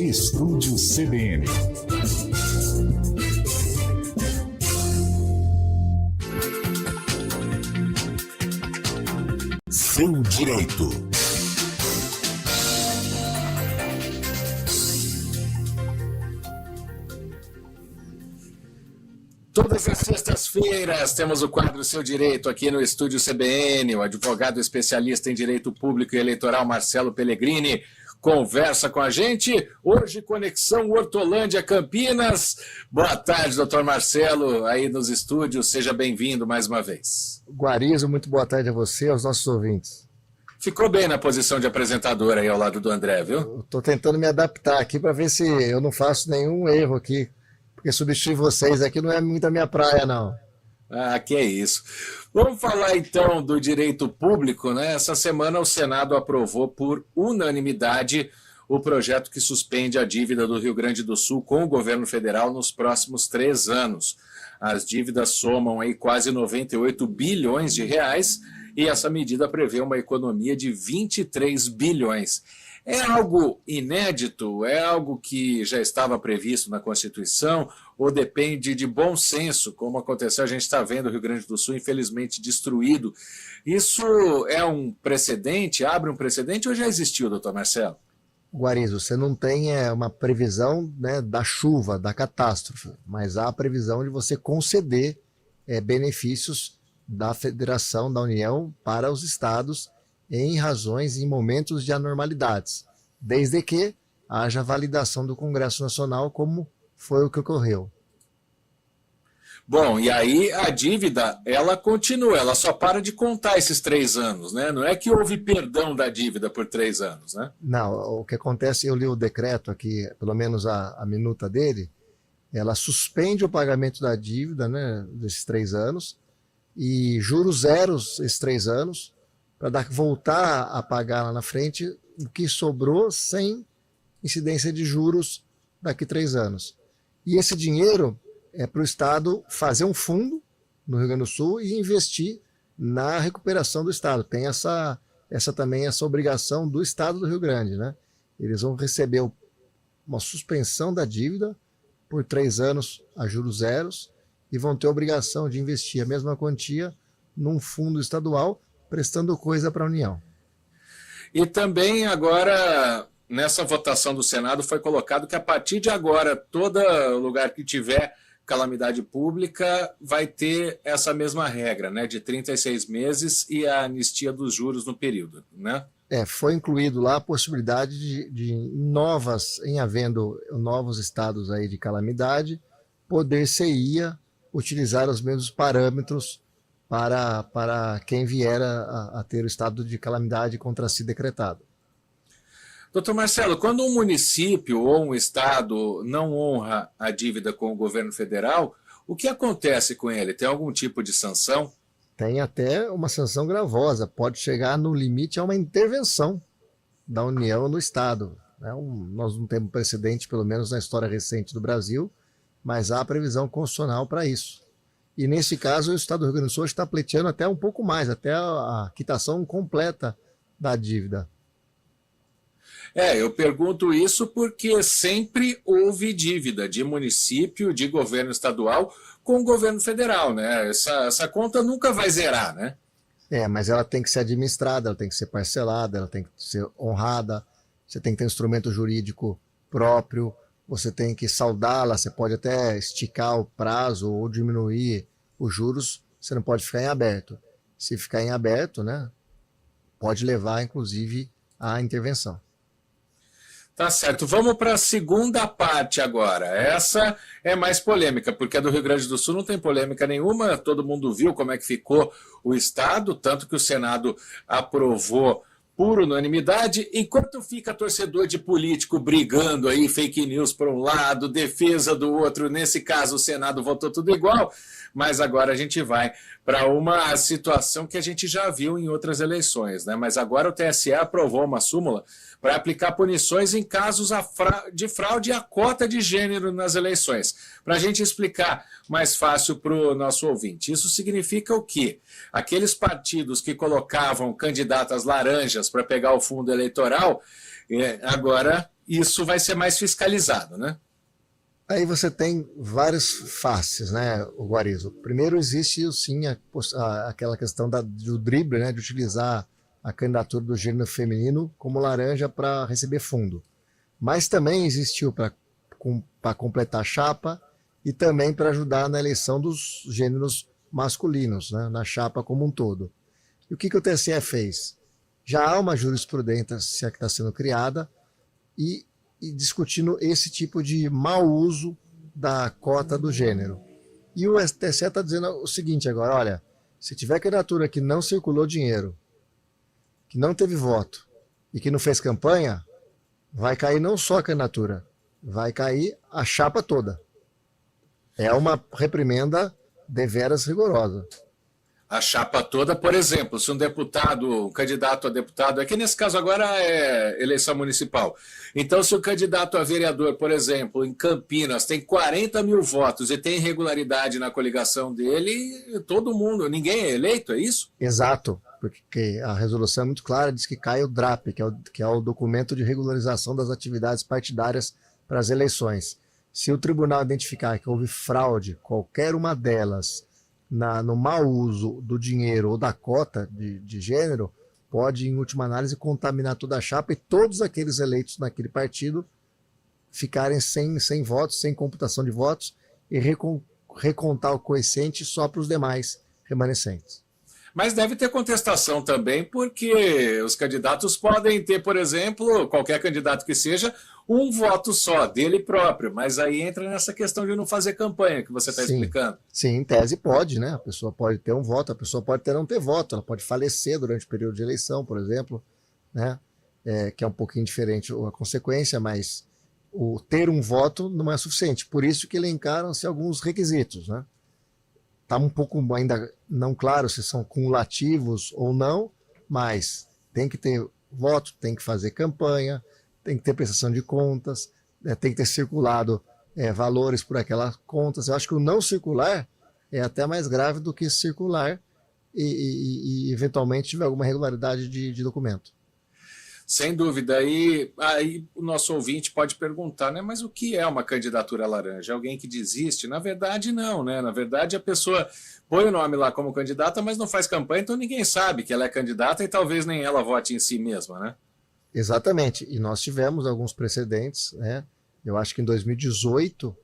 Estúdio CBN. Seu direito. Todas as sextas-feiras temos o quadro Seu Direito aqui no Estúdio CBN. O advogado especialista em direito público e eleitoral Marcelo Pellegrini conversa com a gente. Hoje, Conexão Hortolândia Campinas. Boa tarde, doutor Marcelo, aí nos estúdios. Seja bem-vindo mais uma vez. Guarizo, muito boa tarde a você e aos nossos ouvintes. Ficou bem na posição de apresentador aí ao lado do André, viu? Estou tentando me adaptar aqui para ver se eu não faço nenhum erro aqui. Porque substituir vocês aqui não é muito a minha praia, não. Ah, que é isso. Vamos falar então do direito público, né? Essa semana o Senado aprovou por unanimidade o projeto que suspende a dívida do Rio Grande do Sul com o governo federal nos próximos 3 anos. As dívidas somam aí quase 98 bilhões de reais e essa medida prevê uma economia de 23 bilhões. É algo inédito? É algo que já estava previsto na Constituição ou depende de bom senso, como aconteceu, a gente está vendo o Rio Grande do Sul, infelizmente, destruído. Isso é um precedente, abre um precedente ou já existiu, doutor Marcelo? Guarizo, você não tem uma previsão, né, da chuva, da catástrofe, mas há a previsão de você conceder benefícios da Federação, da União, para os estados em razões, em momentos de anormalidades, desde que haja validação do Congresso Nacional, como foi o que ocorreu. Bom, e aí a dívida, ela continua, ela só para de contar esses 3 anos, né? Não é que houve perdão da dívida por 3 anos, né? Não, o que acontece, eu li o decreto aqui, pelo menos a minuta dele, ela suspende o pagamento da dívida, né, desses 3 anos, e juros zeros esses 3 anos, para voltar a pagar lá na frente o que sobrou sem incidência de juros daqui 3 anos. E esse dinheiro é para o Estado fazer um fundo no Rio Grande do Sul e investir na recuperação do Estado. Tem também essa obrigação do Estado do Rio Grande, né? Eles vão receber uma suspensão da dívida por 3 anos a juros zeros e vão ter a obrigação de investir a mesma quantia num fundo estadual, prestando coisa para a União. E também agora, nessa votação do Senado, foi colocado que a partir de agora, todo lugar que tiver calamidade pública vai ter essa mesma regra, né, de 36 meses e a anistia dos juros no período, né? Foi incluído lá a possibilidade de novas, em havendo novos estados aí de calamidade, poder-se-ia utilizar os mesmos parâmetros para quem vier a ter o estado de calamidade contra si decretado. Doutor Marcelo, quando um município ou um estado não honra a dívida com o governo federal, o que acontece com ele? Tem algum tipo de sanção? Tem até uma sanção gravosa, pode chegar no limite a uma intervenção da União no estado. Nós não temos precedente, pelo menos na história recente do Brasil, mas há previsão constitucional para isso. E nesse caso, o Estado do Rio Grande do Sul está pleiteando até um pouco mais, até a quitação completa da dívida. Eu pergunto isso porque sempre houve dívida de município, de governo estadual com o governo federal, né? Essa conta nunca vai zerar, né? Mas ela tem que ser administrada, ela tem que ser parcelada, ela tem que ser honrada, você tem que ter um instrumento jurídico próprio, você tem que saldá-la, você pode até esticar o prazo ou diminuir os juros, você não pode ficar em aberto. Se ficar em aberto, né, pode levar, inclusive, à intervenção. Tá certo. Vamos para a segunda parte agora. Essa é mais polêmica, porque a do Rio Grande do Sul não tem polêmica nenhuma, todo mundo viu como é que ficou o Estado, tanto que o Senado aprovou por unanimidade, enquanto fica torcedor de político brigando aí, fake news por um lado, defesa do outro, nesse caso o Senado votou tudo igual, mas agora a gente vai para uma situação que a gente já viu em outras eleições, né? Mas agora o TSE aprovou uma súmula para aplicar punições em casos de fraude à cota de gênero nas eleições. Para a gente explicar mais fácil para o nosso ouvinte. Isso significa o quê? Aqueles partidos que colocavam candidatas laranjas para pegar o fundo eleitoral, agora isso vai ser mais fiscalizado, né? Aí você tem várias faces, né, o Guarizo. Primeiro existe, sim, aquela questão do drible, né, de utilizar a candidatura do gênero feminino como laranja para receber fundo. Mas também existiu para completar a chapa e também para ajudar na eleição dos gêneros masculinos, né, na chapa como um todo. E o que o TSE fez? Já há uma jurisprudência que está sendo criada e discutindo esse tipo de mau uso da cota do gênero. E o TSE está dizendo o seguinte agora, olha, se tiver candidatura que não circulou dinheiro, que não teve voto e que não fez campanha, vai cair não só a candidatura, vai cair a chapa toda. É uma reprimenda deveras rigorosa. A chapa toda, por exemplo, se um candidato a deputado, aqui nesse caso agora é eleição municipal. Então, se o candidato a vereador, por exemplo, em Campinas, tem 40 mil votos e tem irregularidade na coligação dele, todo mundo, ninguém é eleito, é isso? Exato, porque a resolução é muito clara, diz que cai o DRAP, que é o documento de regularização das atividades partidárias para as eleições. Se o tribunal identificar que houve fraude, qualquer uma delas, no mau uso do dinheiro ou da cota de gênero, pode, em última análise, contaminar toda a chapa e todos aqueles eleitos naquele partido ficarem sem votos, sem computação de votos e recontar o coeficiente só para os demais remanescentes. Mas deve ter contestação também, porque os candidatos podem ter, por exemplo, qualquer candidato que seja, um voto só, dele próprio. Mas aí entra nessa questão de não fazer campanha, que você está explicando. Sim, em tese pode, né? A pessoa pode ter um voto, a pessoa pode não ter voto, ela pode falecer durante o período de eleição, por exemplo, né? Que é um pouquinho diferente a consequência, mas o ter um voto não é suficiente. Por isso que elencaram-se alguns requisitos, né? Está um pouco ainda não claro se são cumulativos ou não, mas tem que ter voto, tem que fazer campanha, tem que ter prestação de contas, tem que ter circulado valores por aquelas contas. Eu acho que o não circular é até mais grave do que circular e eventualmente tiver alguma irregularidade de documento. Sem dúvida. Aí o nosso ouvinte pode perguntar, né? Mas o que é uma candidatura laranja? Alguém que desiste? Na verdade, não, né? Na verdade, a pessoa põe o nome lá como candidata, mas não faz campanha, então ninguém sabe que ela é candidata e talvez nem ela vote em si mesma, né? Exatamente. E nós tivemos alguns precedentes, né? Eu acho que em 2018,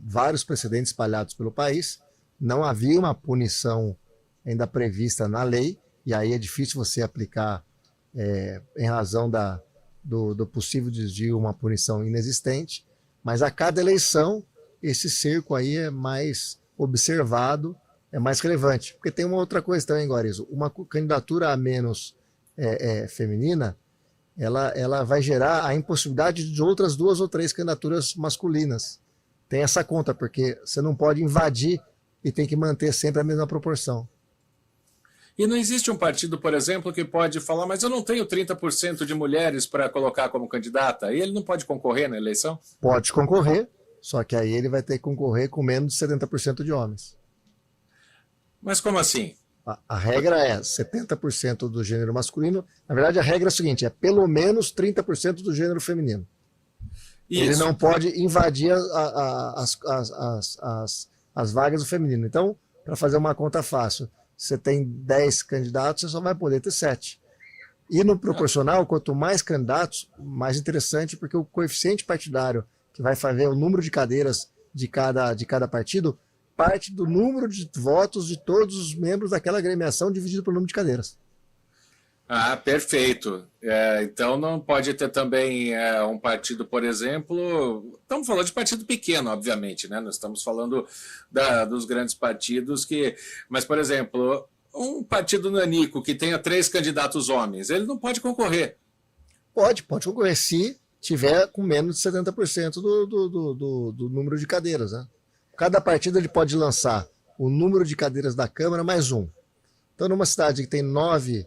vários precedentes espalhados pelo país, não havia uma punição ainda prevista na lei, e aí é difícil você aplicar em razão do possível desvio, uma punição inexistente, mas a cada eleição esse cerco aí é mais observado, é mais relevante. Porque tem uma outra coisa também, Guarizo, uma candidatura a menos feminina, ela vai gerar a impossibilidade de outras 2 ou 3 candidaturas masculinas. Tem essa conta, porque você não pode invadir e tem que manter sempre a mesma proporção. E não existe um partido, por exemplo, que pode falar, mas eu não tenho 30% de mulheres para colocar como candidata, e ele não pode concorrer na eleição? Pode concorrer, só que aí ele vai ter que concorrer com menos de 70% de homens. Mas como assim? A regra é 70% do gênero masculino. Na verdade, a regra é a seguinte, é pelo menos 30% do gênero feminino. Isso. Ele não pode invadir as vagas do feminino. Então, para fazer uma conta fácil, você tem 10 candidatos, você só vai poder ter 7. E no proporcional, quanto mais candidatos, mais interessante, porque o coeficiente partidário, que vai fazer o número de cadeiras de cada partido, parte do número de votos de todos os membros daquela agremiação dividido pelo número de cadeiras. Ah, perfeito. Então não pode ter também um partido, por exemplo, estamos falando de partido pequeno, obviamente, né? Nós estamos falando dos grandes partidos mas, por exemplo, um partido nanico que tenha 3 candidatos homens, ele não pode concorrer. Pode concorrer se tiver com menos de 70% do número de cadeiras, né? Cada partido ele pode lançar o número de cadeiras da Câmara mais 1. Então, numa cidade que tem 9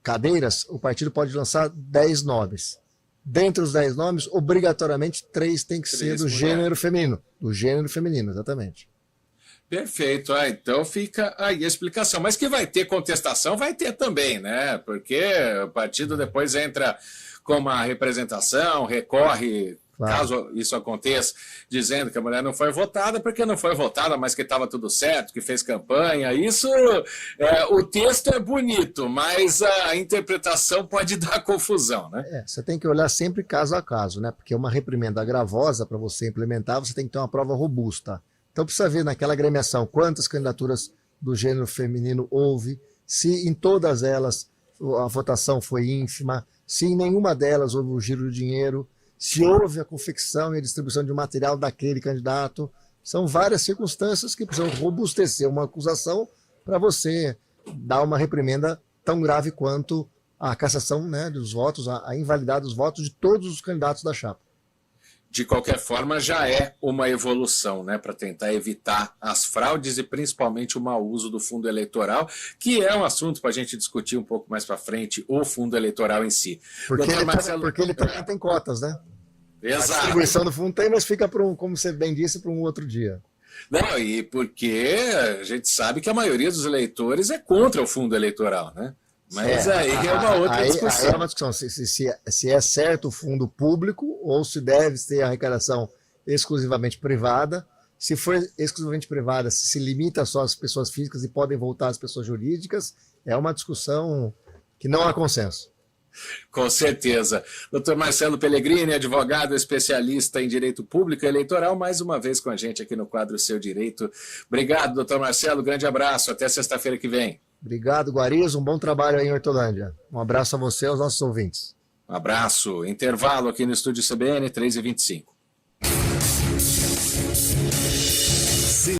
cadeiras, o partido pode lançar 10 nomes. Dentre os 10 nomes, obrigatoriamente 3 tem que ser do gênero feminino. Do gênero feminino, exatamente. Perfeito, então fica aí a explicação. Mas que vai ter contestação, vai ter também, né? Porque o partido depois entra com uma representação, recorre, Claro. caso isso aconteça, dizendo que a mulher não foi votada, porque não foi votada, mas que estava tudo certo, que fez campanha. Isso, o texto é bonito, mas a interpretação pode dar confusão, né? Você tem que olhar sempre caso a caso, né? Porque uma reprimenda gravosa, para você implementar, você tem que ter uma prova robusta. Então precisa ver naquela agremiação quantas candidaturas do gênero feminino houve, se em todas elas a votação foi ínfima, se em nenhuma delas houve o giro de dinheiro, se houve a confecção e a distribuição de material daquele candidato. São várias circunstâncias que precisam robustecer uma acusação para você dar uma reprimenda tão grave quanto a cassação, né, dos votos, a invalidar dos votos de todos os candidatos da chapa. De qualquer forma, já é uma evolução, né, para tentar evitar as fraudes e principalmente o mau uso do fundo eleitoral, que é um assunto para a gente discutir um pouco mais para frente, o fundo eleitoral em si. Porque ele também tem cotas, né? Exato. A distribuição do fundo tem, mas fica para como você bem disse, para um outro dia. Não, e porque a gente sabe que a maioria dos eleitores é contra o fundo eleitoral, né? Mas aí é uma outra discussão. Aí é uma discussão se é certo o fundo público ou se deve ter arrecadação exclusivamente privada. Se for exclusivamente privada, se limita só às pessoas físicas e podem voltar às pessoas jurídicas, é uma discussão que não há consenso. Com certeza. Dr. Marcelo Pellegrini, advogado especialista em direito público e eleitoral, mais uma vez com a gente aqui no quadro Seu Direito. Obrigado, doutor Marcelo. Grande abraço. Até sexta-feira que vem. Obrigado, Guariz. Um bom trabalho aí em Hortolândia. Um abraço a você e aos nossos ouvintes. Um abraço. Intervalo aqui no Estúdio CBN, 3h25.